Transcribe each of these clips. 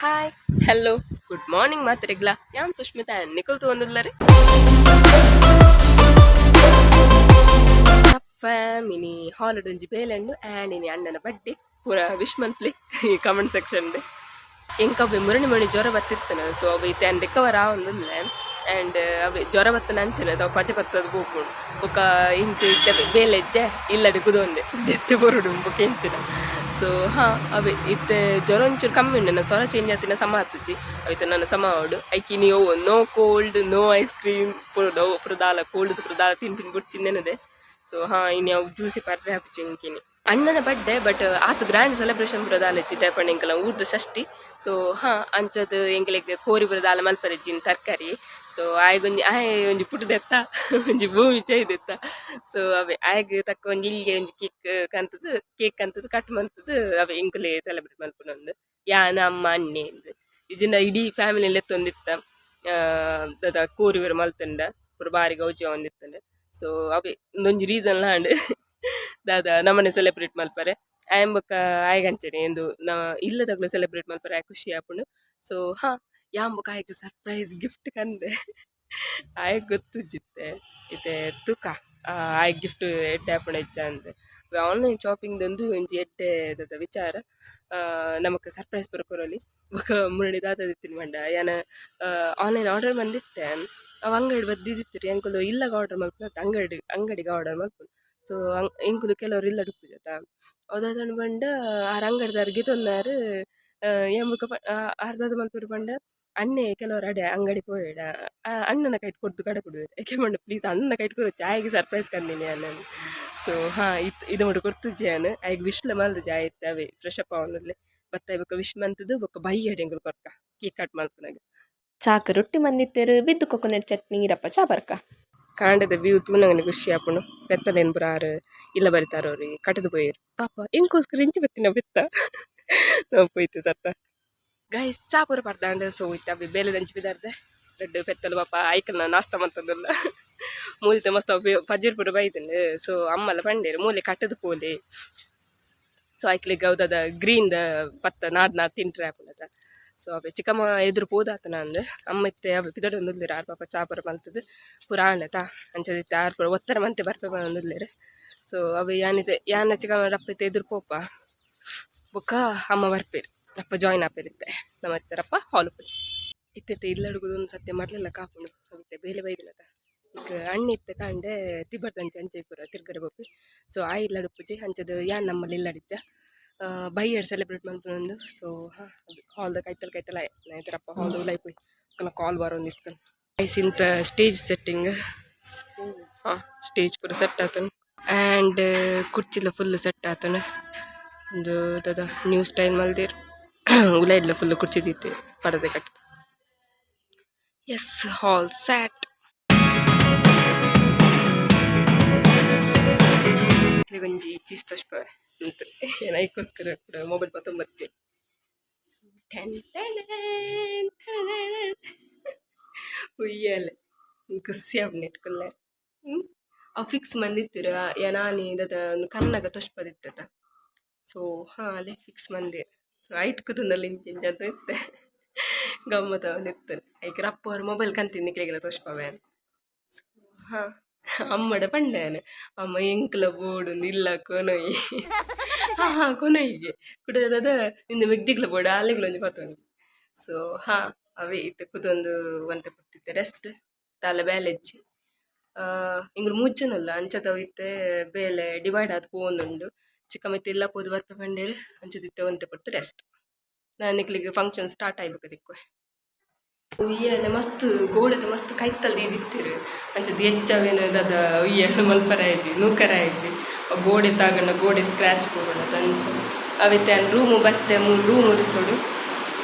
Hi hello good morning ಮಾತ್ರೆಗ್ಲಾ ಯಾನ್ Sushmita ನಿಕಲ್ತು ಒಂದಿಲ್ಲರಿ mini holiday ಒಂಜಿ ಬೇಲೆಂಡು and ಇನಿ ಅಣ್ಣನ ಬಡ್ಡೆ ಪೂರ ವಿಶ್ ಮಂತ್ಲಿ ಈ ಕಮೆಂಟ್ ಸೆಕ್ಷನ್ ಎಂಕ ಅವೆ ಮುರಣಿ ಮಣಿ ಜ್ವರ ಬತ್ತಿತ್ತನ ಸೊ ಅವು ಇತ್ತೆ ಆ್ಯಂಡ್ ರಿಕವರ್ ಆವೊಂದುಲ್ಲೆ ಆ್ಯಂಡ್ ಅವೆ ಜ್ವರ ಬತ್ತನ ಅಂಚನೆ ಅವು ಪಚೆ ಬತ್ತದ ಬೋಪುಂಡು ಬೊಕ ಇಂಕ್ ಇತ್ತೆ ಬೇಲೆಜ್ಜೆ ಇಲ್ಲಡೆ ಕುದೊಂದೆ ಜೆತ್ತೆ ಬೊರುಡು ಬೊಕ ಎಂಚಿನ ಸೊ ಹಾಂ ಅವೆ ಇತ್ತೆ ಜ್ವರ ಒಂಚೂರು ಕಮ್ಮಿ ಉಂಡು ನನ್ನ ಸ್ವರ ಚೇಂಜ್ ಆತಿನ ಸಮ ಹತ್ತಿಜಿ ಅವೈತೆ ನನ್ನ ಸಮ ಅವಡು ಐಕಿ ನೀವು no cold no ice cream ಪುರದಾಲ ಕೋಲ್ಡ್ ಪುರದಾಲ ತಿನ್ ಬುಡ್ಚಿಂದೆನದೆ ಸೊ ಹಾಂ ಇನ್ನು ಅವು ಜ್ಯೂಸಿ ಪರ್ರೆ ಹಾಪುಚಿ ಇಂಕಿನಿ ಅಣ್ಣನ ಬಡ್ಡೆ ಬಟ್ ಆತು ಗ್ರ್ಯಾಂಡ್ ಸೆಲೆಬ್ರೇಷನ್ ಬುರದಾಲ ಇತ್ತಿತ್ತೆ ಪಂಡ ಎಂಕಲ ಊಟದ ಷಷ್ಠಿ ಸೊ ಹಾಂ ಅಂಚದು ಎಂಕಲೆಗ್ ಕೋರಿ ಬುರದಾಲ ಮಲ್ಪರೆಜ್ಜಿನ ತರಕಾರಿ ಸೊ ಒಂಜಿ ಪುಟ್ಟದೆತ್ತ ಒಂಜಿ ಭೂಮಿ ಚೈದೆತ್ತ ಸೊ ಅವೇ ಆಯ್ಗೆ ತಕ್ಕ ಒಂಜಿ ಇಲ್ಲಿಗೆ ಒಂಜಿ ಕೇಕ್ ಅಂತದ್ದು ಕಟ್ ಮಂತದ್ದು ಅವೇ ಎಂಕುಲೆ ಸೆಲೆಬ್ರೇಟ್ ಮಲ್ಪುನೊಂದು ಯಾನ ಅಮ್ಮ ಅಣ್ಣೆ ಅಂದು ಇಜಿಂದ ಇಡೀ ಫ್ಯಾಮಿಲಿ ಎತ್ತೊಂದಿತ್ತ ದಾದ ಕೋರಿ ಮಲ್ತಂಡ ಪೂರ ಬಾರಿ ಗೌಜಿ ಒಂದಿತ್ತಂಡ ಸೊ ಅವೇ ಒಂದೊಂಜಿ ರೀಸನ್ ಲಾಂಡ್ ದಾದ ನಮ್ಮನೆ ಸೆಲೆಬ್ರೇಟ್ ಮಲ್ಪರೆ ಆಯಂಬಕ್ಕ ಆಯ್ಗಂಚನೆ ಎಂದು ನಾ ಇಲ್ಲದಾಗಲೂ ಸೆಲೆಬ್ರೇಟ್ ಮಲ್ಪರೆ ಆಯ್ ಖುಷಿ ಆಪುಂಡು ಸೊ ಹಾಂ ಯಾಂಬಕ ಆಯ್ಕೆ ಸರ್ಪ್ರೈಸ್ ಗಿಫ್ಟ್ ಕಂದೆ ಆಯ್ಕೆ ಗೊತ್ತುಜಿತ್ತೆ ಇತ್ತೆ ತೂಕ ಆಯ್ ಗಿಫ್ಟ್ ಎಡ್ಡೆ ಆಪುಣ ಹೆಚ್ಚ ಅಂದೆ ಆನ್ಲೈನ್ ಶಾಪಿಂಗ್ದೊಂದು ಒಂಜಿ ಎಡ್ಡೆ ದಾದ ವಿಚಾರ ನಮಕ್ ಸರ್ಪ್ರೈಸ್ ಬರ್ಕೊರಲಿ ಬೊಕ ಮುರಳಿ ದಾದ ದಿತ್ತಿನ ಮಂಡ ಯಾನ ಆನ್ಲೈನ್ ಆರ್ಡರ್ ಬಂದಿತ್ತೆ ಅವು ಅಂಗಡಿ ಬದ್ದಿದ್ದಿತ್ರಿ ಅಂಕುಲು ಇಲ್ಲಾಗ ಆರ್ಡರ್ ಮಲ್ಪುನ ಅಂಗಡಿಗೆ ಆರ್ಡರ್ ಮಲ್ಪುನು ಸೊ ಎಂಕುಲು ಕೆಲವರು ಇಲ್ಲ ಡುಪ್ಪುಜತ ಅದಾದ ಪಂಡ ಆರ್ ಅಂಗಡಿದಾರ್ಗೆ ತೊಂದಾರು ಎಂಬುಕ ಅರ್ಧದ ಮಲ್ಪುರು ಪಂಡ ಅಣ್ಣೆ ಕೆಲವರು ಅಡೆ ಅಂಗಡಿ ಪೋಯಡ ಅಣ್ಣನ ಕೈಟ್ ಕೊಡ್ದು ಕಡೆ ಕೊಡುವುದು ಯಾಕೆ ಮಂಡ ಪ್ಲೀಸ್ ಅಣ್ಣನ ಕೈಟ್ ಕೊಡು ಚಾಯ್ಗೆ ಸರ್ಪ್ರೈಸ್ ಕಂದಿನಿ ಅಣ್ಣನ ಸೊ ಹಾಂ ಇದು ಮಾಡಿ ಕೊಡ್ತು ಜಾನ್ ಆಯ್ಗೆ ವಿಶ್ಲ ಮಲ್ದು ಜಾಯ್ ಇತ್ತು ಅವೇ ಫ್ರೆಶ್ ಅಪ್ ಅವನಲ್ಲಿ ಬತ್ತ ಬೊಕ್ಕ ವಿಶ್ ಮಂತದ್ದು ಬೊಕ್ಕ ಬೈ ಹೆಡೆಂಗುಲು ಕೊರ್ಕ ಕೇಕ್ ಕಟ್ ಮಲ್ಪನಾಗ ಚಾಕ್ ರೊಟ್ಟಿ ಮಂದಿತ್ತೇರು ಬಿದ್ದು ಕೊಕೊನಟ್ ಚಟ್ನಿ ಇರಪ್ಪ ಚಾ ಬರ್ಕ ಕಾಂಡದ ವ್ಯೂ ತೂನಂಗನೆ ಖುಷಿ ಆಪುಂಡು ಬೆತ್ತಲೇನು ಬುರಾರು ಇಲ್ಲ ಬರಿತಾರವ್ರಿ ಕಟದು ಪೋಯರು ಪಾಪ ಎಂಕೋಸ್ಕರ ಇಂಚಿ ಬತ್ತಿನ ಬೆತ್ತ ನಾವು ಪೋಯ್ತು ಸತ್ತ ಗೈಸ್ ಚಾ ಪೂರ ಪಡ್ದಾಂಡ ಸೊ ಇತ್ತ ಅವು ಬೇಲೆ ದಂಚಿ ಬಿದ್ದಾರ್ದೆ ರೆಡ್ ಪೆತ್ತಲು ಪಾಪ ಐಕಲ್ನ ನಾಷ್ಟ ಮಂತದಲ್ಲ ಮೂಲಿತೆ ಮಸ್ತ್ ಪಜ್ಜಿರ್ ಪೂರ ಬೈತಂಡು ಸೊ ಅಮ್ಮಲ್ಲ ಪಂಡೇರು ಮೂಲೆ ಕಟ್ಟದು ಪೋಲೆ ಸೊ ಐಕ್ಲಿಗೆ ಹೌದದ ಗ್ರೀನ್ದ ಪತ್ತ ನಾಡ್ ತಿಂಟ್ರೆ ಆಪುಂಡದ ಸೊ ಅವೇ ಚಿಕ್ಕಮ್ಮ ಎದುರು ಪೋದಾತನ ಅಂದೆ ಅಮ್ಮ ಇತ್ತೆ ಅವು ಪಿದಡು ಒಂದಿಲ್ಲೇರು ಆರು ಪಾಪ ಚಾಪುರ ಮಲ್ತದ್ದು ಪುರಾಣ ತಾ ಅಂಚದಿತ್ತೆ ಆರು ಪುರ ಒತ್ತರ ಮಂತೆ ಬರ್ಬೇಕು ಒಂದಿಲ್ಲೇರು ಸೊ ಅವು ಯಾನಿದೆ ಯಾನ ಚಿಕ್ಕಮ್ಮ ರಪ್ಪ ಎದುರು ಪೋಪ ಬೊಕ್ಕ ಅಮ್ಮ ಬರ್ಪೇರು ರಪ್ಪ ಜಾಯ್ನ್ ಆಪೇರಿತ್ತೆ ನಮ್ಮ ರಪ್ಪ ಹಾಲು ಪೇರು ಇತ್ತೆ ಇಲ್ಲ ಹುಡುಗದೊಂದು ಸತ್ಯ ಮಾಡ್ಲಿಲ್ಲ ಕಾಪುಂಡು ಹೋಗುತ್ತೆ ಬೇಲೆ ಬೈದಿಲ್ಲದ ಈಗ ಅಣ್ಣಿ ಇತ್ತೆ ಕಾಂಡೆ ತಿಬ್ಬರ್ದಂಚೆ ಅಂಚೆ ಪೂರ ತಿರ್ಗಡೆ ಬೋಪಿ ಸೊ ಆ ಇಲ್ಲ ಡುಪ್ಪುಜಿ ಅಂಚದು ಯಾನ್ ನಮ್ಮಲ್ಲಿ ಇಲ್ಲಡಿದ್ದ ಬೈಯಡ್ ಸೆಲೆಬ್ರೇಟ್ ಮಲ್ಪುನೊಂದು ಸೊ ಹಾಂ ಅದು ಹಾಲ್ದ ಕೈತಲ್ ಆಯ್ತರಪ್ಪ ಹಾಲ್ದು ಉಲಾಯ್ ಪೋಯ್ ಕಾಲ್ ಬರೋಂದಿತ್ತು ಐಸ್ ಇಂತ ಸ್ಟೇಜ್ ಸೆಟ್ಟಿಂಗ್ ಹಾಂ ಸ್ಟೇಜ್ ಪೂರ ಸೆಟ್ ಆತನು ಆ್ಯಂಡ್ ಕುರ್ಚಿಲ ಫುಲ್ ಸೆಟ್ ಆತನು ಒಂದು ದಾದ ನ್ಯೂ ಸ್ಟೈಲ್ ಮಲ್ದೇರು ಉಲಾಯ್ಡ್ಲ ಫುಲ್ ಕುರ್ಚಿ ತಿತ್ತೆ ಪಡದೆ ಕಟ್ಟ ಎಸ್ ಹಾಲ್ ಸ್ಯಾಟ್ ಒಂಜಿ ಚೀಸ್ ತೋಷ್ಪ ಅಂತ ಏನಕ್ಕೋಸ್ಕರ ಕೂಡ ಮೊಬೈಲ್ ಪತ್ತೊಂಬತ್ತೆ ಉಯ್ಯಲೆ ಖುಷಿ ಆಪುಂಡು ಇಟ್ಕೊಲ್ಲ ಅವು ಫಿಕ್ಸ್ ಮಂದಿತ್ತಿರ ಏನಾನಿ ದದ ಒಂದು ಕನ್ನಗ ತೋಷ್ಪದಿತ್ತದ ಸೊ ಹಾಂ ಅಲ್ಲೇ ಫಿಕ್ಸ್ ಮಂದಿರ ಸೊ ಐಟ್ ಕುತುಂದಲ್ಲಿ ಇಂಚಿಂಚ ಅಂತ ಇತ್ತೆ ಗಮ್ಮತ್ತ ಒಂದಿತ್ತು ಐಕೆ ರಪ್ಪ ಅವ್ರ ಮೊಬೈಲ್ ಕಂತಿನ ಕೆಳಗೆಲ್ಲ ತೋಷ್ಪವೆ ಸೊ ಹಾಂ ಅಮ್ಮಡ ಪಂಡೇನು ಅಮ್ಮ ಎಂಕ್ಲ ಬೋಡು ಇಲ್ಲ ಕೊನೊಯ್ ಹಾಂ ಕೊನೊಯ್ಗೆ ಕುಡದ ನಿಂದು ಮೆಗ್ದಿಗ್ಲ ಬೋಡು ಅಲ್ಲಿಗ್ಲೊಂದು ಪತ್ತೊಂದು ಸೊ ಹಾಂ ಅವೇ ಇತ್ತೆ ಕುತೊಂದು ಒಂತೆ ಪುಟ್ಟಿತ್ತೆ ರೆಸ್ಟ್ ತಾಲ ಬೇಲೆಜ್ಜಿ ಇಂಗ್ಲು ಮುಜ್ಜನಲ್ಲ ಅಂಚದವು ಇತ್ತೆ ಬೇಲೆ ಡಿವೈಡ್ ಆದ್ ಪೋಂದುಂಡು ಚಿಕ್ಕಮ್ಮತ್ತೆ ಇಲ್ಲ ಪೋದು ಬರ್ಪ ಪಂಡೇರು ಅಂಚದಿತ್ತೆ ಒಂತೆ ಪಟ್ಟು ರೆಸ್ಟ್ ನಾನು ನಿಕ್ಲಿಗೆ ಫಂಕ್ಷನ್ ಸ್ಟಾರ್ಟ್ ಆಗ್ಬೇಕು ದಿಕ್ಕು ಉಯ್ಯಲೆ ಮಸ್ತ್ ಗೋಡೆದ ಮಸ್ತ್ ಕೈತಲ್ದು ಇದಿತ್ತಿರು ಅಂಚದು ಹೆಚ್ಚವೇನು ದಾದ ಉಯ್ಯಲೆ ಮಲ್ಪರಾಯಜಿ ನೂಕರಾಯಜಿ ಗೋಡೆ ತಾಗಂಡ ಗೋಡೆ ಸ್ಕ್ರ್ಯಾಚ್ ಪೋಗಣ ತಂಚು ಅವತ್ತೆ ರೂಮು ಬತ್ತೆ ರೂಮ್ ಒರೆಸೋಡು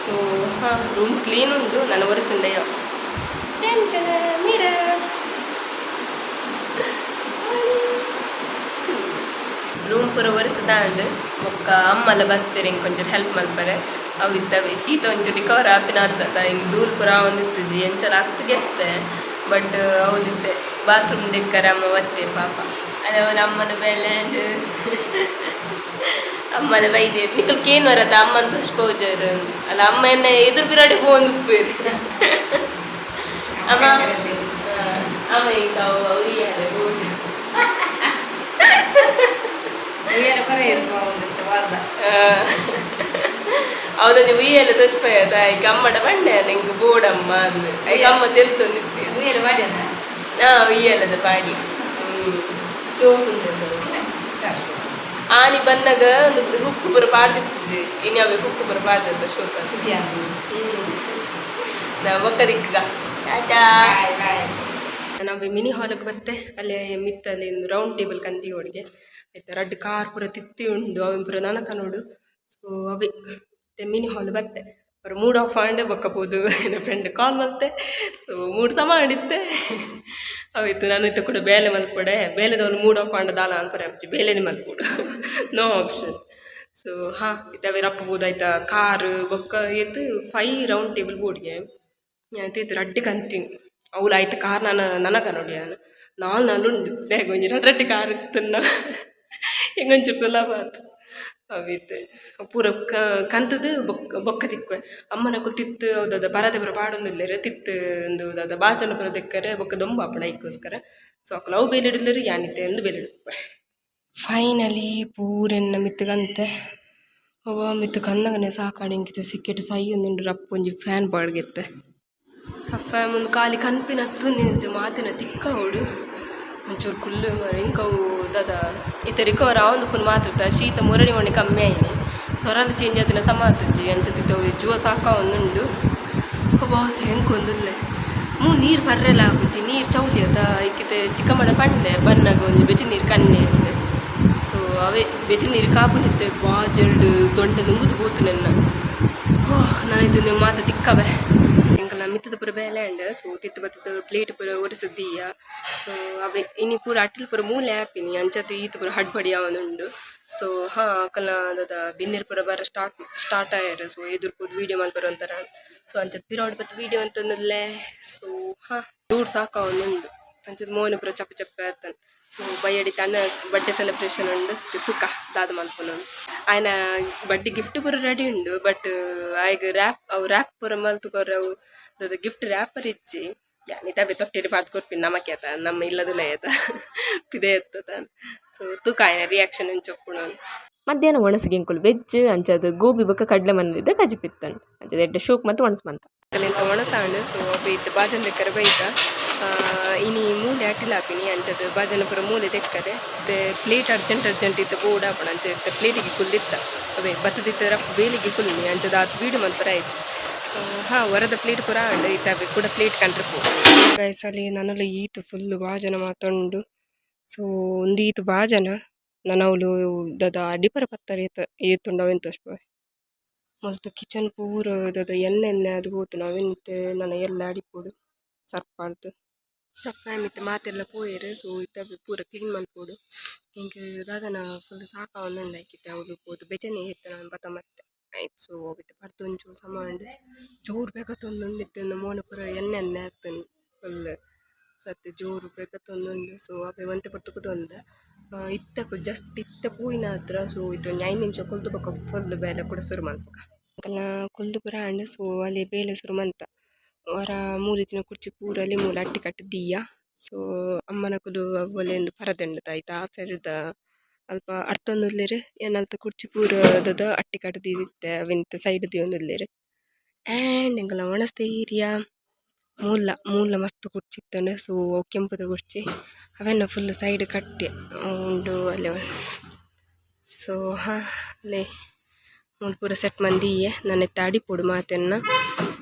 ಸೊ ಹಾಂ ರೂಮ್ ಕ್ಲೀನ್ ಉಂಡು ನಾನು ಒರೆಸಂಡೆಯ ಮಿರರ್ ರೂಮ್ ಪೂರ ಒರೆಸದಾಂಡು ಬೊಕ್ಕ ಅಮ್ಮಲ್ಲ ಬತ್ತೇರು ಹಿಂಗೆ ಕೊಂಚ ಹೆಲ್ಪ್ ಮಲ್ಪರೆ ಅವು ಇತ್ತವೆ ಶೀತ ಒಂಚೂರು ರಿಕವರ್ ಆಪಿನ ಆತ ಹಿಂಗೆ ದೂರ ಪುರ ಒಂದಿತ್ತಜಿ ಎಂಚಲ ಅರ್ಥ ಗೆತ್ತೆ ಬಟ್ ಅವನಿತ್ತೆ ಬಾತ್ರೂಮ್ ದಿಕ್ಕರೆ ಅಮ್ಮ ಒತ್ತೆ ಪಾಪ ಅದೇ ಅವನ ಅಮ್ಮನ ಬೇಲೆ ಅಮ್ಮನ ಬೈದೆ ನಿಖಲ್ಗೆ ಏನು ಬರತ್ತ ಅಮ್ಮ ತೋರಿಸ್ಬೋಜರ್ ಅಲ್ಲ ಅಮ್ಮ ಎನ್ನ ಎದುರು ಬಿರಾಡಿ ಫೋನ್ ಉಪ್ಪೇರು ಅಮ್ಮ ಅಮ್ಮ ಈಗ ಉಯ್ಯಾಲೆ ಅವನೊಂದು ಉಯ್ಯಾಲೆ ತೋರಿಸ್ಬೋದ ಈಗ ಅಮ್ಮಡ ಬಂಡೆ ನಿಂಗೆ ಬೋಡಮ್ಮ ಅಂದು ಈಗ ಅಮ್ಮ ತೆಲ್ತು ನಿಂತೆ ಉಯ್ಯಾಲೆ ಬಾಡಿ ಉಯ್ಯಾಲದ ಬಾಡಿ ಚೋಟುಂಟು ಆನಿ ಬನ್ನಾಗ ಒಂದು ಹುಕ್ಕು ಬರ ಪಾಡ್ದಿತ್ತು ಇನ್ನು ಅವೆ ಹುಕ್ಕು ಬರ ಪಾಡ್ದಿತ್ತು ಶೋಕ ಖುಷಿ ಆಗ್ತದೆ ನಾವು ಒಕ್ಕ ದಿಕ್ಕ ಟಾಟಾ ನಾವು ಮಿನಿ ಹಾಲ್ಗೆ ಬತ್ತೆ ಅಲ್ಲೇ ಮಿತ್ತಲ್ಲಿ ಒಂದು ರೌಂಡ್ ಟೇಬಲ್ ಕಂತಿ ಹೊಡಿಗೆ ಆಯ್ತು ರಡ್ ಕಾರ್ ಪೂರ ತಿತ್ತಿ ಉಂಡು ಅವನ್ ಪೂರ ನನಕ ನೋಡು ಸೊ ಅವೇ ಮಿನಿ ಹಾಲ್ ಬತ್ತೆ ಅವ್ರು ಮೂಡ್ ಆಫ್ ಆಂಡೆ ಬಕ್ಕಬೋದು ನನ್ನ ಫ್ರೆಂಡ್ ಕಾಲ್ ಮಲ್ತೆ ಸೊ ಮೂಡ್ ಸಮ ಮಾಡಿತ್ತೆ ಅವಿತ್ತು ನಾನು ಇತ್ತ ಕೂಡ ಬೇಲೆ ಮಲ್ಪಡೆ ಬೇಲೆದವನು ಮೂಡ್ ಆಫ್ ಆಂಡ ದಾಲ ಅನ್ಪರೆ ಅಪ್ಪಿ ಬೇಲೆನೇ ಮಲ್ಪಡು ನೋ ಆಪ್ಷನ್ ಸೊ ಹಾಂ ಇತ್ತವೆ ರಪ್ಪಬೋದು ಆಯ್ತಾ ಕಾರು ಬೊಕ್ಕ ಎತ್ತು 5 ರೌಂಡ್ ಟೇಬಲ್ ಬೋರ್ಡ್ಗೆ ಆಯ್ತು ರಡ್ಡಿ ಕಂತೀನಿ ಅವಳು ಆಯ್ತು ಕಾರ್ ನನಗ ನೋಡಿ ನಾನು ಉಂಡು ಬೇಗ ಒಂಜಿ ರಡ್ಡಿ ಕಾರ್ ಇತ್ತನ್ನ ಹೆಂಗೊಂಚೂರು ಸುಲಭ ಆಯ್ತು ಅವಿತ್ತು ಪೂರ ಕಂತದ್ದು ಬೊಕ್ಕ ತಿಕ್ವೆ ಅಮ್ಮನ ತಿತ್ತು ಹೌದದ ಬರದೆ ಬರ ಪಾಡೊಂದಿಲ್ಲರೆ ತಿತ್ತು ಒಂದು ಅದ ಬಾಚನ ಪುರ ತೆಕ್ಕರೆ ಬೊಕ್ಕ ದೊಂಬ ಅಪ್ಪಣ ಐಕೋಸ್ಕರ ಸೊ ಅಕ್ಲ ಅವು ಬೇಲಿಡಿಲ್ಲರಿ ಯಾನಿತ್ತೆ ಎಂದು ಬೇಲಿಡುವೆ ಫೈನಲಿ ಪೂರೆನ್ನ ಮಿತ್ತಗಂತೆ ಅವ ಮಿತ್ತು ಕನ್ನಗನೆ ಸಾಕಾಡಿ ಇಂಕಿತ ಸಿಕ್ಕೆಟ್ ಸೈ ಒಂದುಂಡು ರಪ್ಪ ಒಂಜಿ ಫ್ಯಾನ್ ಪಾಡ್ಗೆತ್ತೆ ಸಫ ಮುಂದೆ ಖಾಲಿ ಕನ್ಪಿನ ಹತ್ತು ನಿಂತು ಮಾತಿನ ತಿಕ್ಕ ಹೊಡು ಒಂಚೂರು ಕುಲ್ಲು ಮರ ಇಂಕವು ದದ ಈತ ರಿಕವರ್ ಆವೊಂದು ಪುನ್ ಮಾತ್ರ ಶೀತ ಮುರಳಿ ಮಣ್ಣಿ ಕಮ್ಮಿ ಆಯ್ನಿ ಸೊರಲು ಚೇಂಜ್ ಆತಿನ ಸಮಾತಜ್ಜಿ ಅಂಚತಿತ್ತವು ಜುವ ಸಾಕ ಒಂದುಂಡು ಬಾಸ್ ಹೆಂಕೊಂದಿಲ್ಲೆ ನೀರು ಬರ್ರೆಲ್ಲ ಆಗುಜ್ಜಿ ನೀರು ಚೌಲಿ ಅದ ಇಕ್ಕಿತೆ ಚಿಕ್ಕಮ್ಮಡ ಪಂಡೆ ಬನ್ನಾಗ ಒಂದು ಬೆಚ್ಚ ನೀರು ಕಣ್ಣೆ ಅಂತೆ ಸೊ ಅವೇ ಬೆಚ್ಚ ನೀರು ಕಾಪುಣಿತ್ತೆ ಬಾಜಲ್ಡು ತೊಂಡೆ ನುಂಗುದು ಹೋತು ನನ್ನ ನಾನಿದ್ದು ನೀವು ಮಾತು ತಿಕ್ಕವೆ ಎಂಕಲ್ಲ ಮಿತ್ತದ ಪೂರ ಬೇಲೆ ಅಂಡ್ ಸೊ ತಿತ್ತು ಬತ್ತದ ಪ್ಲೇಟ್ ಪೂರ ಒರೆಸಿದ್ದೀಯ ಸೊ ಅವೇ ಇನಿ ಪೂರ ಅಟ್ಟಿಲ್ ಪೂರ ಮೂಲೆ ಆ್ಯಪಿನಿ ಅಂಚತ್ತು ಈತ ಪೂರ ಹಡ್ಬಡಿ ಅವನುಂಡು ಸೊ ಹಾಂ ಅಕಲ್ನ ಅದ ಬಿನ್ನೀರು ಪೂರ ಬರ ಸ್ಟಾರ್ಟ್ ಆಯ್ಯಾರ ಸೊ ಎದುರ್ಬೋದು ವೀಡಿಯೋ ಮಲ್ಪರ ಅಂತಾರ ಸೊ ಅಂಚತ್ತು ಪಿರಾಡ್ ಬತ್ತು ವೀಡಿಯೋ ಅಂತಂದಲ್ಲೇ ಸೊ ಹಾಂ ದೂಡ್ ಸಾಕ ಅವನುಂಡು ಅಂಚದ ಮೋನ ಪೂರ ಚಪ್ಪ ಚಪ್ಪ ಆಯ್ತಾನೆ ಸೊ ಬೈಯಡಿ ತಣ್ಣ ಬರ್ಡೇ ಸೆಲೆಬ್ರೇಷನ್ ಉಂಡು ತುಕ್ಕ ದಾದ ಮಲ್ಪನ ఆయన ಬಡ್ಡಿ ಗಿಫ್ಟ್ ಪೂರ ರೆಡಿ ಉಂಡು ಬಟ್ ಆಯ್ಗ ರ್ಯಾಪ್ ಪೂರ ಮಲ್ತುಕೊರ ಅವು ಗಿಫ್ಟ್ ರ್ಯಾಪರ್ ಇಚ್ಚಿ ನಿತಾಬೆ ತೊಟ್ಟೆಡಿ ಪಾಡ್ದು ಕೊರ್ಪಿನ ನಮಕ್ಕೆ ಆತ ನಮ್ಮ ಇಲ್ಲದಿಲ್ಲ ಆಯ್ತ ಪಿದೆ ಎತ್ತತ ಸೊ ತೂಕ ಆಯ್ನ ರಿಯಾಕ್ಷನ್ ಎಂಚೊಪ್ಪುಣ ಮಧ್ಯಾಹ್ನ ಒಣಸಿಗೆ ಎಂಕುಲು ವೆಜ್ ಅಂಚದು ಗೋಬಿ ಬೊಕ್ಕ ಕಡ್ಲೆ ಮನ್ನಿದ್ದ ಕಜಿಪಿತ್ತನ್ ಅಂಚದ ಎಡ್ಡೆ ಶೋಕ್ ಮತ್ತು ಒಣಸ್ಮಂತ ಅಲ್ಲಿಂತ ಒಣಸಾಂಡು ಸೊ ಅವು ಇತ್ತು ಬಾಜನ್ ತೆಕ್ಕರೆ ಬೈತ ಇನಿ ಮೂಲೆ ಅಟ್ಟಿಲ್ ಹಾಪಿನಿ ಅಂಚದು ಬಾಜನ ಪೂರ ಮೂಲೆ ತೆಕ್ಕರೆ ಮತ್ತೆ ಪ್ಲೇಟ್ ಅರ್ಜೆಂಟ್ ಇತ್ತು ಬೋರ್ಡ್ ಹಾಪಣ ಅಂಚ ಇತ್ತು ಪ್ಲೇಟಿಗೆ ಕುಲ್ಲಿತ್ತ ಅವೇ ಬತ್ತದಿತ್ತ ರಪ್ಪ ಬೇಲಿಗೆ ಕುಲ್ನಿ ಅಂಚದ ಅದು ವೀಡು ಮಲ್ಪರ ಆಯ್ತು ಹಾಂ ವರದ ಪ್ಲೇಟ್ ಪೂರ ಆಂಡು ಇತ್ತಾವೆ ಕೂಡ ಪ್ಲೇಟ್ ಕಂಡ್ರೆ ಗೈಸಲ್ಲಿ ನನ್ನಲ್ಲ ಈತು ಫುಲ್ಲು ಬಾಜನ ಮಾತೊಂಡು ಸೊ ಒಂದು ಈತು ಬಾಜನ ನನವಳು ದದ ಅಡಿಪರ ಪತ್ತರ ಏತುಂಡು ಅವೆಂತ ತೋರಿಸ್ಬಾವೆ ಮೊದಲು ಕಿಚನ್ ಪೂರ ದದ ಎಣ್ಣೆ ಅದು ಹೋತು ನಾವೆಂತ ನನ್ನ ಎಲ್ಲ ಅಡಿಪೋಡು ಸರ್ಪಾಡ್ದು ಸಫ ಮಿತ್ತು ಮಾತೆಲ್ಲ ಪೋಯರು ಸೊ ಇತ್ತ ಪೂರ ಕ್ಲೀನ್ ಮಲ್ಪೋಡು ಹಿಂಗೆ ದಾದನ ಫುಲ್ ಸಾಕಾವೊಂದುಂಡು ಆಯ್ಕಿತ್ತೆ ಅವಳು ಹೋದು ಬೆಜನೆ ಇತ್ತು ನಾನು ಬತ್ತ ಮತ್ತೆ ಆಯ್ತು ಸೊ ಹೋಗಿತ್ತು ಪಡ್ದು ಒಂಚೂರು ಸಮಾಂಡು ಜೋರು ಬೇಕತ್ತೊಂದುಂಡಿತ್ತು ಮೋನ ಪೂರ ಎಣ್ಣೆ ಹತ್ತನು ಫುಲ್ ಸತ್ತು ಜೋರು ಬೇಕತ್ತೊಂದುಂಡು ಸೊ ಅವೇ ಒಂತೆ ಪಡ್ತುಕುದೊಂದ ಇತ್ತಕು ಜಸ್ಟ್ ಇತ್ತ ಪೂಯಿನ ಹತ್ರ ಸೊ ಇದು 5 ನಿಮಿಷ ಕುಲ್ದು ಬೊಕ್ಕ ಫುಲ್ ಬೇಲೆ ಕೂಡ ಸುರು ಮಲ್ಪಕ ಅಂಕಲ್ನ ಕುಲ್ದು ಪೂರ ಆಂಡು ಸೊ ಅಲ್ಲಿ ಬೇಲೆ ಸುರು ಮಂತ ಅವರ ಮೂಲಿತಿನ ಕುರ್ಚಿ ಪೂರ ಅಲ್ಲಿ ಮೂಲ ಅಟ್ಟಿ ಕಟ್ಟಿದ್ದೀಯ ಸೊ ಅಮ್ಮನ ಕುಲು ಒಲೆಂದು ಪರದೆಂಡದ ಆಯ್ತಾ ಆ ಸೈಡ್ ಅಲ್ಪ ಅರ್ಥೊಂದುಲ್ಲೇರು ಏನಲ್ತ ಕುರ್ಚಿ ಪೂರದದ ಅಟ್ಟಿ ಕಟ್ಟದಿತ್ತೆ ಅವಿಂತ ಸೈಡ್ ಒಂದುಲ್ಲೇರು ಆ್ಯಂಡ್ ಎಂಕಲ್ಲ ಒಣಸ್ತೆ ಏರಿಯಾ ಮೂಲ ಮಸ್ತ್ ಕುರ್ಚಿ ಇತ್ತಂಡು ಸೊ ಕೆಂಪುದ ಕುರ್ಚಿ ಅವೆಲ್ಲ ಫುಲ್ ಸೈಡ್ ಕಟ್ಟಿ ಉಂಡು ಅಲ್ಲಿ ಸೊ ಹಾಂ ಅಲ್ಲೇ ಪೂರ ಸೆಟ್ ಮಂದಿಯೇ ನನ್ನ ಅಡಿಪೋಡು ಮಾತೆನ್ನ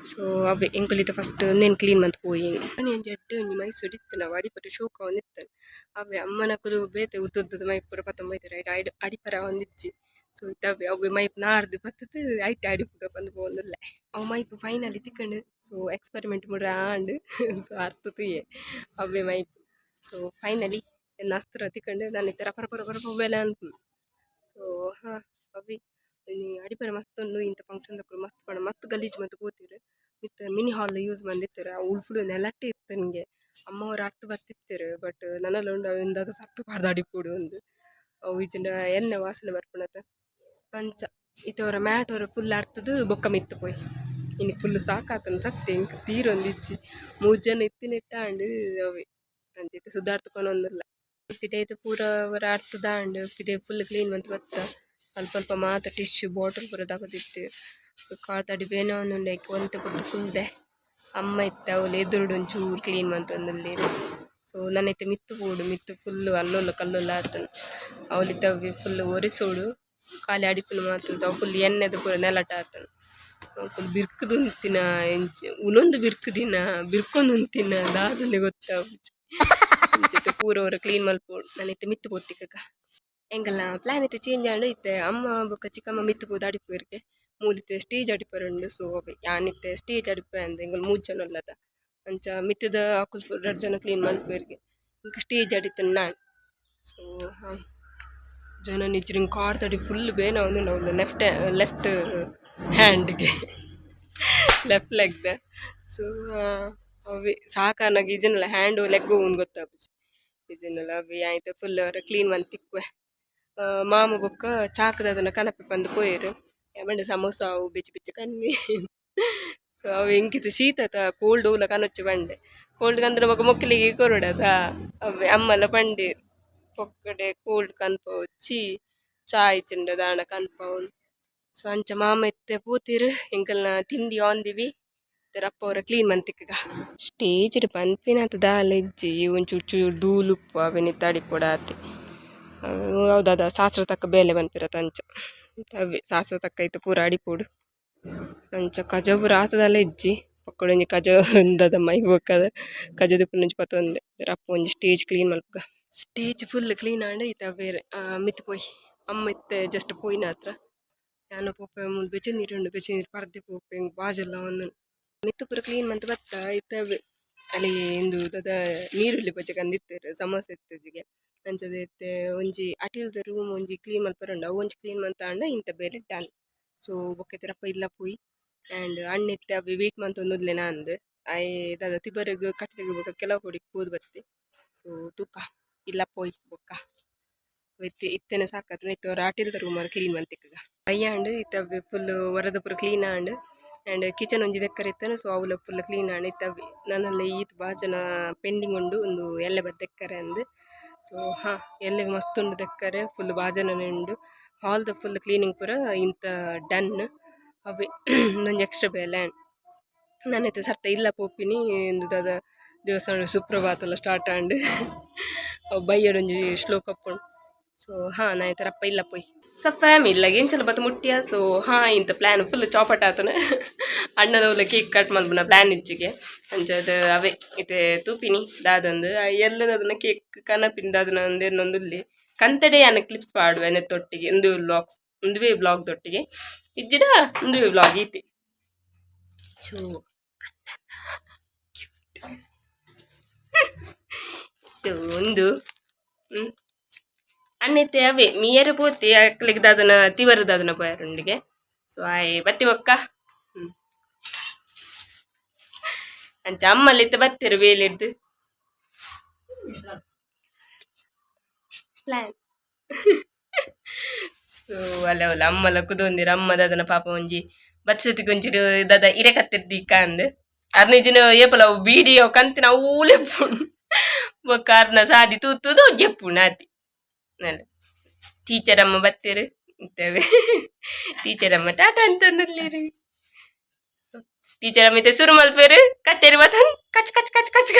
ಸೊ ಅವೇ ಎಂಕುಲಿತ ಫಸ್ಟ್ ನೇನು ಕ್ಲೀನ್ ಮಂತ್ ಪೋಯಿ ನಾನು ಜಡ್ಡು ಒಂಜಿ ಮೈ ಸುಡಿತ್ತು ನಾವು ಅಡಿಪರ ಶೋಕ ಒಂದಿತ್ತನು ಅವೇ ಅಮ್ಮನ ಕುಲು ಬೇತೆ ಉದ್ದುದ್ದದ ಮೈ ಪೂರ ಪತ್ತೊಂಬೈತಾರೆ ಅಡಿಪರ ಒಂದಿಚ್ಚಿ ಸೊ ಇತ್ತವೆ ಅವು ಮೈಪ್ ನಾಡ್ದು ಬತ್ತದು ಐಟೆ ಅಡಿಪುಗ ಬಂದು പോകുന്നിಲ್ಲ ಅವು ಮೈಪ್ ಫೈನಲಿ ತಿಕ್ಕಂಡು ಸೊ ಎಕ್ಸ್ಪೆರಿಮೆಂಟ್ ಮುಡ್ರ ಆಂಡು ಸೊ ಅರ್ಥತುಯೇ ಅವೇ ಮೈಪ್ ಸೊ ಫೈನಲಿ ಅಸ್ತ್ರ ತಿಕ್ಕಂಡು ನಾನು ಇತ್ತರ ಪರ ಬೆಲೆ ಅಂತ ಸೊ ಹಾಂ ಅವೇ ಅಡಿಪರ ಮಸ್ತ್ ಉಂಡು ಇಂಥ ಫಂಕ್ಷನ್ ತಕ್ಕ ಮಸ್ತ್ ಪಣ ಮಸ್ತ್ ಗಲೀಜು ಮತ್ತು ಕೂತಿರು ಮಿತ್ತ ಮಿನಿ ಹಾಲ್ ಯೂಸ್ ಬಂದಿತ್ತಾರೆ ಆ ಉಳ್ಫುಲ್ ನೆಲಟ್ಟೆ ಇತ್ತು ನನಗೆ ಅಮ್ಮ ಅವ್ರು ಅರ್ಥ ಬರ್ತಿರ್ತಾರೆ ಬಟ್ ನನ್ನಲ್ಲಿ ಉಂಡು ಅವಿಂದ ಅದು ಸಪ್ಪೆ ಪಾಡ್ದು ಅಡಿಪೋಡು ಒಂದು ಅವು ಇದನ್ನ ಎಣ್ಣೆ ವಾಸನೆ ಬರ್ಪಣತ ಅಂಚ ಇತ್ತವರ ಮ್ಯಾಟ್ ಅವರ ಫುಲ್ ಅರ್ತದ ಬೊಕ್ಕ ಮಿತ್ತು ಪೋಯ್ ಇನ್ನು ಫುಲ್ ಸಾಕಾತನ ಸತ್ತೆ ಇಂಕ ತೀರೊಂದು ಇಜ್ಜಿ 3 ಜನ ಇತ್ತಿನಿಟ್ಟಾಂಡು ಅವೆ ಅಂಚೈತೆ ಸುಧಾರ್ತುಕೊನೊಂದಿಲ್ಲ ಇತ್ತಿದೈತೆ ಪೂರ ಅವರ ಅರ್ತದಾಂಡು ಇದೇ ಫುಲ್ ಕ್ಲೀನ್ ಮಂತ್ ಬತ್ತ ಅಲ್ಪ ಅಲ್ಪ ಮಾತ ಟಿಶ್ಯೂ ಬಾಟಲ್ ಪೂರ ತಗೋದಿತ್ತು ಕಾಳ್ತಾಡಿ ಬೇನವನ್ನುಂಡೆ ಒಂತೆ ಪುಟ್ಟು ಫುಲ್ದೆ ಅಮ್ಮ ಇತ್ತ ಅವಳು ಎದುರುಡು ಒಂಚೂರು ಕ್ಲೀನ್ ಮಂತಂದಲ್ಲಿ ಸೊ ನನ್ನೈತೆ ಮಿತ್ತು ಪೋಡು ಮಿತ್ತು ಫುಲ್ಲು ಅಲ್ಲೊಲ್ಲ ಕಲ್ಲೊಲ್ಲ ಆತನು ಅವಳಿದ್ದವಿ ಫುಲ್ ಒರೆಸೋಡು ಖಾಲಿ ಅಡಿಪುನು ಮಾತ್ರ ಅವು ಫುಲ್ ಎಣ್ಣೆದು ಪೂರ ನೆಲಟ ಆತನು ಫುಲ್ ಬಿರ್ಕದು ಉಂತಿನ ಉನೊಂದು ಬಿರ್ಕದಿನ ಬಿರ್ಕೊಂದು ಉಂತಿನ ದಾದನೆ ಗೊತ್ತಾಗ ಪೂರ ಅವರ ಕ್ಲೀನ್ ಮಲ್ಪೋಡು ನನ್ನೈತೆ ಮಿತ್ತು ಪೋತಿಕ್ಕ ಎಂಕಲ್ನ ಪ್ಲಾನ್ ಐತೆ ಚೇಂಜ್ ಆಂಡು ಇತ್ತೆ ಅಮ್ಮ ಬೊಕ್ಕ ಚಿಕ್ಕಮ್ಮ ಮಿತ್ತು ಪೋದು ಅಡಿಪೋರ್ಗೆ ಮೂಲಿತ್ತೆ ಸ್ಟೇಜ್ ಅಡಿಪರುಂಡು ಸೊ ಯಾನಿತ್ತೆ ಸ್ಟೇಜ್ ಅಡಿಪೆ ಅಂದ ಎಂಗಲ್ 3 ಜನ ಅಲ್ಲದ ಅಂಚ ಮಿತ್ತದ ಅಕುಲ್ 2 ಜನ ಕ್ಲೀನ್ ಮಲ್ಪೇರ್ಗೆ ಇಂಕ ಸ್ಟೇಜ್ ಅಡಿತನ ನಾನು ಸೊ ಹಾಂ ಜನ ನಿಜ್ರಿಂಗ್ ಕಾಡ್ತಡಿ ಫುಲ್ ಬೇನ ಅವನು ನಾವು ಲೆಫ್ಟ್ ಹ್ಯಾಂಡ್ಗೆ ಲೆಫ್ಟ್ ಲೆಗ್ದ ಸೊ ಅವಿ ಸಾಕಾನಾಗ ಈಜನಲ್ಲ ಹ್ಯಾಂಡು ಲೆಗ್ಗು ಒಂದು ಗೊತ್ತಾಗ್ಬಿಚ್ಚು ಈಜನಲ್ಲ ಅವಿ ಆಯ್ತು ಫುಲ್ ಅವರ ಕ್ಲೀನ್ ಒಂದು ತಿಕ್ವೆ ಮಾಮ ಬೊಕ್ಕ ಚಾಕದ ಅದನ್ನು ಕನಪೆ ಬಂದು ಪೋಯರು ಬಂಡೆ ಸಮೋಸ ಅವು ಬೆಚ್ಚ ಬೆಚ್ಚ ಕನ್ನಿ ಸೊ ಅವು ಹೆಂಗಿತ್ತು ಶೀತತ ಕೋಲ್ಡ್ ಹೂಲ ಕನೊಚ್ಚು ಬಂಡೆ ಕೋಲ್ಡ್ ಕಂದ್ರೆ ಮಗ ಮೊಕ್ಕಲಿಗೆ ಕೊರಡದ ಅವೇ ಅಮ್ಮಲ್ಲ ಬಂಡೆ ಪೊಕ್ಕಡೆ ಕೋಲ್ಡ್ ಕನ್ಪ వచ్చి ಚಾಯ್ ಚಿಂಡ ದಾಣ ಕನ್ಪ ಸೊ ಅಂಚ ಮಾಮ ಎತ್ತೆ ಪೂತಿರು ಎಂಕಲ್ನ ತಿಂಡಿ ಆಂದಿವಿ ರಪ್ಪ ಅವರ ಕ್ಲೀನ್ ಮಂತಿಕ್ಕ ಸ್ಟೇಜ್ ಪನ್ಪಿನಂತ ದಾಲ ಇಜ್ಜಿ ಒಂಚೂರು ಚೂರು ಧೂಲುಪ್ಪು ಅವೆನಿ ತಡಿ ಕೊಡಾತಿ ಹೌದಾದ ಶಾಸ್ತ್ರ ತಕ್ಕ ಬೇಲೆ ಬಂತಿರತ್ತ ಅಂಚ ಅವೇ ಶಾಸ್ತ್ರ ತಕ್ಕ ಐತೆ ಪೂರ ಅಡಿಪೋಡು ಅಂಚ ಕಜ ಪೂರ ಆತದಲ್ಲ ಇಜ್ಜಿ ಪಕ್ಕಡೊಂಜಿ ಕಜ ಒಂದದ ಮೈ ಬೊಕ್ಕದ ಕಜದ ಒಂಜಿ ಪತ್ತೊಂದೆ ರಪ್ಪ ಒಂಜಿ ಸ್ಟೇಜ್ ಕ್ಲೀನ್ ಮಲ್ಪಗ ಸ್ಟೇಜ್ ಫುಲ್ ಕ್ಲೀನ್ ಆಂಡ ಇತ್ತ ಬೇರೆ ಮಿತ್ತು ಪೋಯ್ ಅಮ್ಮ ಇತ್ತೆ ಜಸ್ಟ್ ಪೋಯ್ನ ಹತ್ರ ನಾನು ಪೋಪೆ ಮುಲ್ ಬೆಚ್ಚ ನೀರುಂಡು ಬೆಚ್ಚ ನೀರು ಪರ್ದೆ ಪೋಪೆ ಹಿಂಗೆ ಬಾಜೆಲ್ಲ ಒಂದು ಮಿತ್ತು ಪೂರ ಕ್ಲೀನ್ ಮಂತ್ ಬತ್ತ ಇತ್ತವೆ ಅಲ್ಲಿ ಇಂದು ದದ ನೀರುಳ್ಳಿ ಬಜ್ಜೆ ಕಂದಿತ್ತೇರು ಸಮೋಸ ಇತ್ತಜಿಗೆ ಅಂಚದ ಇತ್ತೆ ಒಂಜಿ ಅಟಿಲ್ದ ರೂಮ್ ಒಂಜಿ ಕ್ಲೀನ್ ಮಲ್ಪರಂಡು ಅವು ಒಂಜಿ ಕ್ಲೀನ್ ಮಂತ ಆಂಡ ಇಂತ ಬೇಲೆ ಡನ್ ಸೊ ಬೊಕ್ಕೈತೆ ರಪ್ಪ ಇಲ್ಲ ಪೋಯ್ ಆ್ಯಂಡ್ ಅಣ್ಣ ಇತ್ತೆ ಅವು ವೇಟ್ ಮಂತ್ ಒಂದೊಂದ್ಲೆ ನಾಂದು ಆಯ್ ದಾದ ತಿಬರ್ಗ್ ಕಟ್ಟಿಗೆ ಬೊಕ್ಕ ಕೆಲವು ಕೊಡಿಗೆ ಹೋದ್ ಬತ್ತೆ ಸೊ ತೂಕ ಇಲ್ಲ ಪೋಯ್ ಬೊಕ್ಕ ಇತ್ತೇನೆ ಸಾಕತ್ತು ಇತ್ತವ್ರ ಆಟಿಲ್ದ ರೂಮರ್ ಕ್ಲೀನ್ ಮಂತಿಕ್ಕ ಬಯ್ಯಾಂಡು ಇತ್ತವೆ ಫುಲ್ ಹೊರದ ಪೂರ ಕ್ಲೀನ್ ಆಂಡ್ ಆ್ಯಂಡ್ ಕಿಚನ್ ಒಂಜಿ ದೆಕ್ಕರ್ ಇತ್ತನು ಸೊ ಅವಳ ಫುಲ್ ಕ್ಲೀನ್ ಆಂಡ್ ಇತ್ತವೆ ನನ್ನಲ್ಲಿ ಈತ್ ಬಾಜನ ಪೆಂಡಿಂಗ್ ಉಂಡು ಒಂದು ಎಲ್ಲೆ ಬದ್ ದೆಕ್ಕರೆ ಅಂದು ಸೊ ಹಾಂ ಎಲ್ಲಿಗೆ ಮಸ್ತ್ ಉಂಡು ದೆಕ್ಕರೆ ಫುಲ್ ಬಾಜನನೇ ಉಂಡು ಹಾಲ್ದ ಫುಲ್ ಕ್ಲೀನಿಂಗ್ ಪೂರ ಇಂತ ಡನ್ ಅವೇ ಇನ್ನೊಂದು ಎಕ್ಸ್ಟ್ರಾ ಬೇಲೆ ನನ್ನೈತೆ ಸರ್ತ ಇಲ್ಲ ಪೋಪಿನಿ ಎಂದು ದಾದ ದೇವಸ್ಥಾನ ಸುಪ್ರಭಾತ ಎಲ್ಲ ಸ್ಟಾರ್ಟ್ ಆಂಡ್ ಅವು ಬೈಯಡೊಂಜಿ ಶ್ಲೋಕ ಪುಂಡು ಸೊ ಹಾಂ ನಾಯ್ತು ರಪ್ಪ ಇಲ್ಲ ಪೋಯ್ ಸೊ ಫ್ಯಾಮಿಲಿಗೆ ಎಂಚಲ ಬತ್ತ ಮುಟ್ಟಿಯ ಸೊ ಹಾಂ ಇಂಥ ಪ್ಲ್ಯಾನ್ ಫುಲ್ ಚಾಪಟ್ ಆತನ ಅಣ್ಣದವ್ಲ ಕೇಕ್ ಕಟ್ ಮಲ್ಪನ ಪ್ಲ್ಯಾನ್ ಇಚ್ಚಿಗೆ ಅಂಚದ ಅವೇ ಇತ್ತೆ ತೂಪಿನಿ ದಾದಂದು ಎಲ್ಲದ ಅದನ್ನ ಕೇಕ್ ಕನಪಿನ ದಾದನ ಒಂದೇನೊಂದುಲ್ಲಿ ಕಂತಡೆ ಅನ್ನ ಕ್ಲಿಪ್ಸ್ ಪಾಡುವೆ ನೆತ್ತೊಟ್ಟಿಗೆ ಒಂದುವೇ ಬ್ಲಾಗ್ ತೊಟ್ಟಿಗೆ ಇಜ್ಜಿಡ ಒಂದುವೇ ಬ್ಲಾಗ್ ಈತಿ ಸೊ ಸೊ ಒಂದು ಅನ್ನೈತೆ ಅವೇ ಮೀಯರು ಪೋತಿ ಅಕ್ಲಿಗೆ ದಾದನ ತಿವರ ದಾದನ ಪೋಯಾರುಂಡಿಗೆ ಸೊ ಆಯ್ ಬತ್ತಿ ಒಕ್ಕ ಅಂಚ ಅಮ್ಮಲ್ಲಿತ್ತೆ ಬತ್ತಿರು ಬೇಲಿಡ್ದು ಪ್ಲಾನ್ ಸೊ ಅಲ್ಲ ಅಮ್ಮಲ ಕುದೊಂದಿರ ಅಮ್ಮ ದಾದನ ಪಾಪ ಒಂಜಿ ಬತ್ಸತಿ ಕೊಂಚಿರು ದಾದ ಇರೆ ಕತ್ತಿರ್ದಿಕ್ಕ ಅಂದು ಅರ್ನಿಜಿನ ಏಪಲ ವಿಡಿಯೋ ಕಂತಿನ ಊಲೆ ಪುಣ್ ಬೊಕ್ಕ ಅರ್ನ ಸಾದಿ ತೂತುದು ಜೆಪ್ಪು ನಾತಿ ಅಲ್ಲ ಟೀಚರ್ ಅಮ್ಮ ಬತ್ತಿರು ಇರ್ತೇವೆ ಟೀಚರ್ ಅಮ್ಮ ಟಾಟಾ ಅಂತಂದಿರ್ಲಿರಿ ಟೀಚರ್ ಅಮ್ಮ ಇತ್ತೆ ಶುರು ಮಲ್ಪೇರು ಕತ್ತೇರಿ ಬತ್ತನ್ ಕಚ್ ಕಚ್ ಕಚ್ ಕಚ್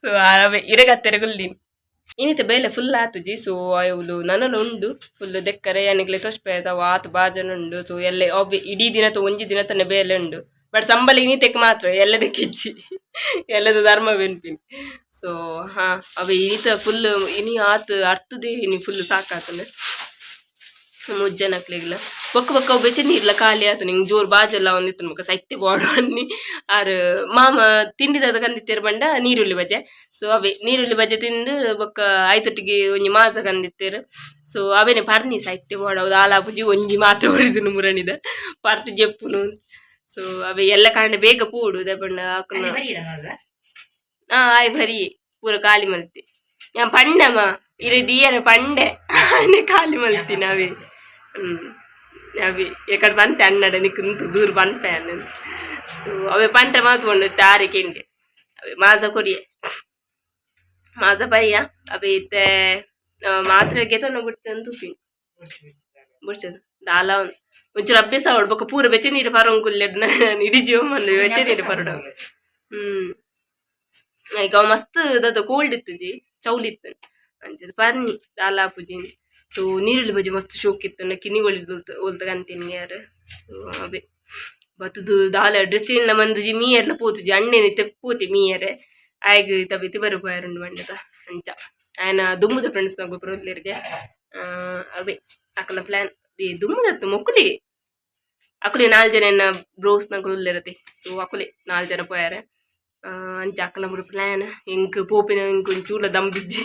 ಸೊ ಆರವೇ ಇರೆ ಕತ್ತೇರಿ ಗುಲ್ಲಿನ್ ಇನ್ನಿತ ಬೇಲೆ ಫುಲ್ ಆತುಜಿ ಸೊ ಅವಳು ನನ್ನನ್ನು ಉಂಡು ಫುಲ್ ದೆಕ್ಕರೆ ಏನಿಗ್ಲೆ ತೋಷ್ಪೇತಾವ ಆತು ಬಾಜನ ಉಂಡು ಸೊ ಎಲ್ಲೇ ಅವು ಇಡೀ ದಿನ ಒಂಜಿ ದಿನ ತನ್ನ ಬೇಲೆ ಉಂಡು ಬಟ್ ಸಂಬಳ ಇನ್ನಿತೆಕ್ ಮಾತ್ರ ಎಲ್ಲದಕ್ಕೆ ಇಚ್ಚಿ ಎಲ್ಲದ ಧರ್ಮ ಬೆನ್ಪಿನಿ ಸೊ ಹಾಂ ಅವ ಇನ್ನಿತ ಫುಲ್ ಇನಿ ಆತು ಅರ್ತದೆ ಇನಿ ಫುಲ್ ಸಾಕಾತನ ಮುಜ್ಜನಕ್ಲಿಗ್ಲ ಬೊಕ್ಕ ಬೊಕ್ಕ ಅವು ಬೆಚ್ಚ ನೀರ್ಲ ಖಾಲಿ ಆತು ನಿಂಗೆ ಜೋರು ಬಾಜೆಲ್ಲ ಒಂದಿತ್ತು ಮುಖ ಸೈತೆ ಬಾಡು ಅನ್ನಿ ಆರು ಮಾಮ ತಿಂಡಿದಾದ ಕಂದಿತ್ತೇರು ಬಂಡ ನೀರುಳ್ಳಿ ಬಜೆ ಸೊ ಅವೇ ನೀರುಳ್ಳಿ ಬಜೆ ತಿಂದು ಬೊಕ್ಕ ಆಯ್ತೊಟ್ಟಿಗೆ ಒಂಜಿ ಮಾಸ ಕಂದಿತ್ತೇರು ಸೊ ಅವೇನೆ ಪರ್ನಿ ಸೈತೆ ಬಾಡು ಅವ್ದು ಆಲಾಪುಜಿ ಒಂಜಿ ಮಾತ್ರ ಬರಿದನು ಮುರಣಿದ ಪರ್ತಿ ಜೆಪ್ಪುನು ಸೊ ಅವೇ ಎಲ್ಲ ಕಾಂಡ ಬೇಗ ಪೂಡು ದೆಬ್ಬಣ್ಣ ಹಾಕೊಂಡು ಆಯ್ ಭರಿ ಪೂರ ಖಾಲಿ ಮಲ್ತಿ ಯಾ ಪಣ್ಣಮ್ಮ ಇರೆ ದಿಯರ ಪಂಡೆ ಆನೆ ಖಾಲಿ ಮಲ್ತೀನಿ ಅವಿ ಅವಿ ಎಕಡೆ ಬಂತೆ ಅಣ್ಣಡ ನಿಕ್ಕು ದೂರ ಬಂದ್ಪೆ ಅನ್ನ ಅವೆ ಪಂಟ್ರೆ ಮಾತ್ಕೊಂಡು ತಾರಿಕೆಂಡೆ ಅವೆ ಮಾಸ ಕೊರಿಯೆ ಮಾಸ ಪರಿಯ ಅವೆ ಇತ್ತೆ ಮಾತ್ರೆಗೆ ತೊಂದು ಬಿಡ್ತೇನೆ ತುಪ್ಪಿ ಬಿಡ್ಸದು ದಾಲ ಒಂಚೂರು ಅಭ್ಯಾಸ ಹೊಡ್ಬೇಕು ಪೂರ ಬೆಚ್ಚ ನೀರು ಪರಂಗುಲ್ಲೆಡ್ನ ಇಡೀ ಜೀವ ಮಂದು ಬೆಚ್ಚ ನೀರು ಪರಡ ಈಗ ಮಸ್ತ್ ದದ ಕೋಲ್ಡ್ ಇತ್ತು ಜಿ ಚೌಲಿತ್ತು ಅಂಚದು ಪರ್ನಿ ದಾಲ ಪೂಜಿ ಸೊ ನೀರುಳ್ಳಿ ಬಜ್ಜಿ ಮಸ್ತ್ ಶೋಕ್ ಇತ್ತು ಕಿನಿಗೊಳಿ ಒಲ್ತಗಂತೀನಿ ಯಾರು ಅವೆ ಬತ್ತದು ದಾಲ ಡ್ರೆಸ್ಸಿನ ಮಂದು ಮೀಯರ್ನ ಪೋತುಜಿ ಅಣ್ಣೇನಿ ತೆಪ್ಪೋತಿ ಮೀಯರೆ ಆಯ್ಗ ತಬಿತಿ ಬರಬಾರಂಡು ಮಂಡದ ಅಂಚ ఆయన దుమ్ముద ఫ్రెండ్స్ నాకు ప్రోత్లేರಿಗೆ అవే అక్కడ ప్లాన్ దుమ్ముదತ್ತು మొక్కులి అక్కలే 4 ಜನ ಬ್ರೋಸ್ నాకు ಉಲ್ಲೆರತಿ ಸೊ ಅಕ್ಕಲೆ 4 ಜನ పోయాರೆ ಅಂಚ ಅಕ್ಕಲ ಮುರು ಪ್ಲಾನ್ ಇಂಕ್ ಪೋಪಿನ ಇಂಕ್ ಚೂಲ ದಮ್ ಬಿಜ್ಜಿ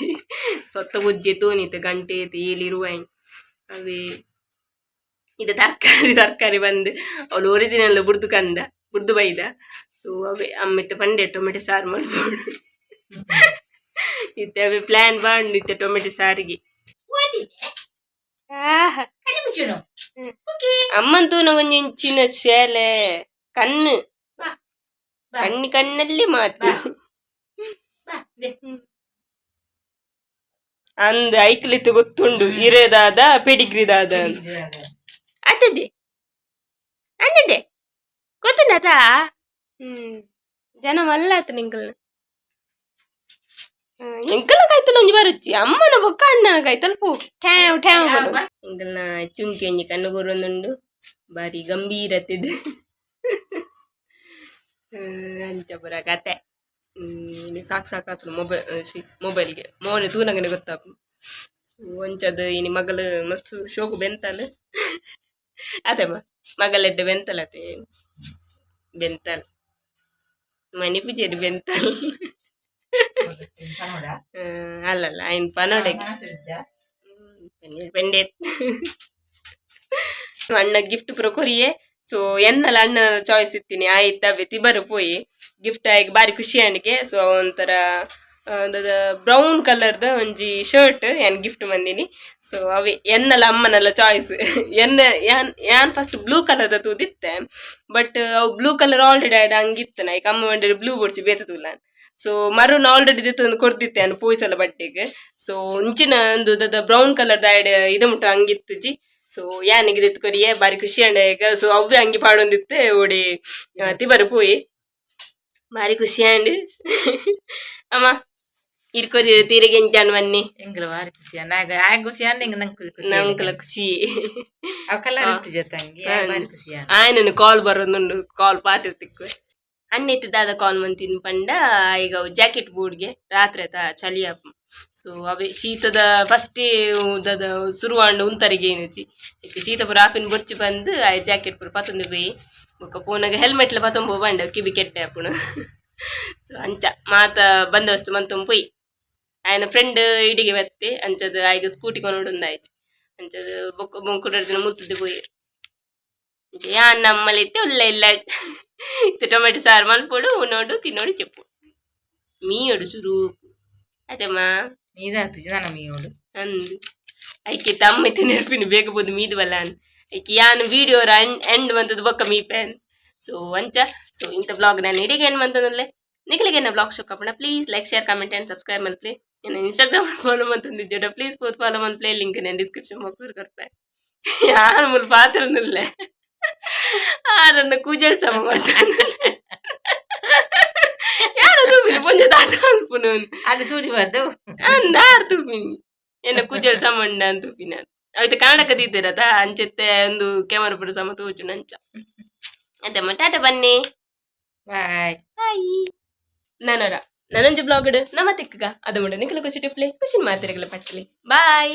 ಸೊತ್ತ ಬುಜ್ಜಿ ತೋನಿತೆ ಗಂಟೆ ಏಲಿರುವ ಅವೇ ಇದು ತರಕಾರಿ ಬಂದು ಅವಳು ಒರಿಜಿನಲ್ ಬುಡ್ದು ಬೈದ ಸೊ ಅವೇ ಅಮ್ಮಿತ್ತ ಪಂಡೆ ಟೊಮೆಟೊ ಸಾರು ಮಾಡ್ಬೋದು ಇತ್ತೆ ಅವೆ ಪ್ಲಾನ್ ಬಾಂಡಿತ್ತೆ ಟೊಮೆಟೊ ಸಾರಿಗೆ ಅಮ್ಮಂತೂ ಒಂಜಿ ಇಂಚಿನ ಶಾಲೆ ಕಣ್ಣಲ್ಲಿ ಮಾತು ಅಂದ ಐಕ್ಲಿತ್ತು ಗೊತ್ತುಂಡು ಇರೆದಾದ ಪೆಡಿಗ್ರಿದಾದ ಅದೇ ಅಂದದೆ ಗೊತ್ತುಂಡ ಜನ ಮಲ್ಲಾತ ನಿಂಕಲ್ನ ಎಂಕಲ ಕಾಯ್ತಲ್ಲ ಒಂಜಿ ಬರುಚ್ಚಿ ಅಮ್ಮನ ಬೊಕ್ಕ ಅಣ್ಣನ ಕಾಯ್ತಲ್ಲ ಪೂ ಠ್ಯಾವ್ ಠ್ಯಾವ್ ಎಂಕಲ್ನ ಚುಂಕಿ ಒಂಜಿ ಕಣ್ಣು ಬರೋಂದುಂಡು ಬಾರಿ ಗಂಭೀರ ತಿಡ್ ಅಂಚ ಪುರ ಕತೆ ಸಾಕಾತು ಮೊಬೈಲ್ಗೆ ಮೋನೆ ತೂನಗನೆ ಗೊತ್ತಾಪು ಒಂಚದು ಇನಿ ಮಗಳು ಮಸ್ತ್ ಶೋಕು ಬೆಂತಲ್ ಅದೇ ಮಗಲೆಡ್ಡೆ ಬೆಂತಲತೆ ಬೆಂತಲ್ ಮನಿ ಪೂಜೆಡ್ ಬೆಂತಲ್ ಅಲ್ಲಲ್ಲ ఆయన పనోడకి పెండే ಅಣ್ಣ ಗಿಫ್ಟ್ ಪುರ ಕೊರಿಯೆ ಸೊ ಎನ್ನಲ ಅಣ್ಣ ಚಾಯ್ಸ್ ಇತ್ತೀನಿ ಆಯ್ತು ಅವೆ ತಿಬರು ಪೋಯಿ ಗಿಫ್ಟ್ ಆಗಿ ಬಾರಿ ಖುಷಿ ಅಣ್ಣಿಗೆ ಸೊ ಒಂಥರ ಬ್ರೌನ್ ಕಲರ್ದ ಒಂಜಿ ಶರ್ಟ್ ಏನ್ ಗಿಫ್ಟ್ ಮಂದಿನಿ ಸೊ ಅವೆ ಎನ್ನಲ ಅಮ್ಮನಲ್ಲ ಚಾಯ್ಸ್ ಯಾನ್ ಫಸ್ಟ್ ಬ್ಲೂ ಕಲರ್ದ ತೂದಿತ್ತೆ ಬಟ್ ಅವು ಬ್ಲೂ ಕಲರ್ ಆಲ್ರೆಡಿ ಆಡ ಹಂಗಿತ್ತು ನಾ ಈಗ ಅಮ್ಮ ಮಂಡಿ ಬ್ಲೂ ಬೊಡ್ಸಿ ಬೇತ ತೂಲ ಸೊ ಮರೂನ್ ಆಲ್ರೆಡಿ ಒಂದು ಕೊಡ್ತಿತ್ತೆ ಅನ್ನು ಪೋಯ್ಸಲ್ಲ ಬಟ್ಟೆಗೆ ಸೊ ಇಂಚಿನ ಒಂದು ಬ್ರೌನ್ ಕಲರ್ದ ಆಡ್ ಇದು ಮುಟ್ಟ ಹಂಗಿತ್ತು ಜಿ ಸೊ ಯಾನಿಗೆ ದಿತ್ತು ಕೊರಿಯೆ ಬಾರಿ ಖುಷಿ ಅಂಡ ಈಗ ಸೊ ಅವ್ವೆ ಹಂಗಿ ಪಾಡೊಂದಿತ್ತೆ ಓಡಿ ತಿಬರು ಪೋಯಿ ಬಾರಿ ಖುಷಿ ಅಂಡ್ ಅಮ್ಮ ಇರ್ಕೊರಿ ತೀರಿಗೆ ಎಂಚಾನ್ ಬನ್ನಿ ಎಂಗ್ಲ ಬಾರಿ ಖುಷಿ ಆಗ ಖುಷಿ ಅಂಡ್ ನಂಕಲ ಖುಷಿ ಜೊತೆಂಗಿ ಬಾರಿ ಖುಷಿ ಆಯ್ನನ್ನು ಕಾಲ್ ಬರೋದುಂಡು ಕಾಲ್ ಪಾತಿರ್ತಿಕ್ಕು ಅನ್ನೆತ್ತಿದ್ದಾದ ಕಾಲ್ ಮಂತಿನ ಪಂಡ ಈಗ ಜಾಕೆಟ್ ಬೂಡ್ಗೆ ರಾತ್ರಿ ಆಯ್ತಾ ಚಳಿ ಸೊ ಅವೇ ಶೀತದ ಫಸ್ಟ್ ಸುರುವಾಂಡು ಉಂತರಿಗೆ ಏನಿಚ್ಚಿ ಈಗ ಶೀತ ಪುರ ಆಪಿನ ಬೊರ್ಚಿ ಬಂದು ಆ ಜಾಕೆಟ್ ಪುರ ಪತ್ತೊಂದು ಬೇಯಿ ಬೊಕ್ಕ ಪೋನಾಗ ಹೆಲ್ಮೆಟ್ಲ ಪತ್ತೊಂಬ ಬಂಡ ಕಿವಿ ಕೆಟ್ಟೆ ಅಪ್ಪುಣ ಸೊ ಅಂಚ ಮಾತ ಬಂದವಸ್ತು ಮಂತೊಂದು ಪೊಯ್ ఆయన ಫ್ರೆಂಡ್ ಇಡಿಗೆ ಬತ್ತೆ ಅಂಚದು ಆಯ್ಗ ಸ್ಕೂಟಿ ಕೊನೋಡುಂದಾಯ್ತು ಅಂಚದು ಬೊಕ್ಕ ಬೊಂಕುಡರ್ ಜನ ಮುತ್ತುದು ಪೋಯಿರು ಯಾನ್ ನಮ್ಮಲ್ಲಿತ್ತೆ ಉಲ್ಲ ಇಲ್ಲ ಟೊಮೆಟೊ ಸಾರು ಮಲ್ಪೊಡು ಉನ್ನೋಡು ತಿನ್ನೋಡು చెప్పు మీయోడు సురు అదేమా మీద తిజన మీయోడు అందు ఐకి తమ్మైతే నేర్పిని ಬೇಕಬಹುದು మీది వల్ల ఐకి యాన్ వీడియో ఎండ్ మంతದ ಬೊಕ್ಕ ಮೀ ಪೆನ್ ಸೊ ಅಂಚ ಸೊ ಇಂತ ಬ್ಲಾಗ್ ನಾನು ಇಡಿಗೆ ಎಂಡ್ ಮಂತನಲ್ಲೇ ನಿಖಲಿಗೆ ನನ್ನ ಬ್ಲಾಗ್ ಶೋ ಕಪ್ಪಣ please like share comment and subscribe ಮಲ್ಪ್ಲೆ ನನ್ನ ಇನ್ಸ್ಟಾಗ್ರಾಮ್ ಫಾಲೋ ಮಂತಂದಿದ್ದೇಡ ಪ್ಲೀಸ್ ಪೋತ್ ಫಾಲೋ ಮಲ್ಪ್ಲೆ ಲಿಂಕ್ ನಾನು ಡಿಸ್ಕ್ರಿಪ್ಷನ್ ಬಾಕ್ಸ್ ಕೊಡ್ತೆ ಯಾನ್ ಮುಲ್ ಪಾತ್ರನಲ್ಲೇ ಆರನ್ನ ಕೂಜಲ್ ಸಮ ಮಾಡ್ತಾನೆ ಯಾರು ತೂಪಿನಿ ಪೊಂಜ ತಾತ ಅನ್ಪುನು ಅದು ಸೂಡಿ ಬಾರ್ದು ಅಂದಾರು ತೂಪಿನಿ ಎನ್ನ ಕೂಜಲ್ ಸಮಂಡ ಅಂತ ತೂಪಿನ ಅವತ್ತೆ ಕನ್ನಡಕ ದಿದ್ದೀರತ ಅಂಚೆತ್ತೆ ಒಂದು ಕ್ಯಾಮರಾ ಪುರ ಸಮ ತೋಚು ನಂಚ ಅದಮ್ಮ ಟಾಟ ಬನ್ನಿ ಬಾಯ್ ಹಾಯ್ ನಾನೊಂಜಿ ಬ್ಲಾಗ್ ನಮ್ಮತ್ತಿಕ್ಕ ಅದು ಮುಡ ನಿಖಲ ಖುಷಿ ಟಿಪ್ಲೆ ಖುಷಿ ಮಾತಿರಗಲ ಪಟ್ಟಲಿ ಬಾಯ್.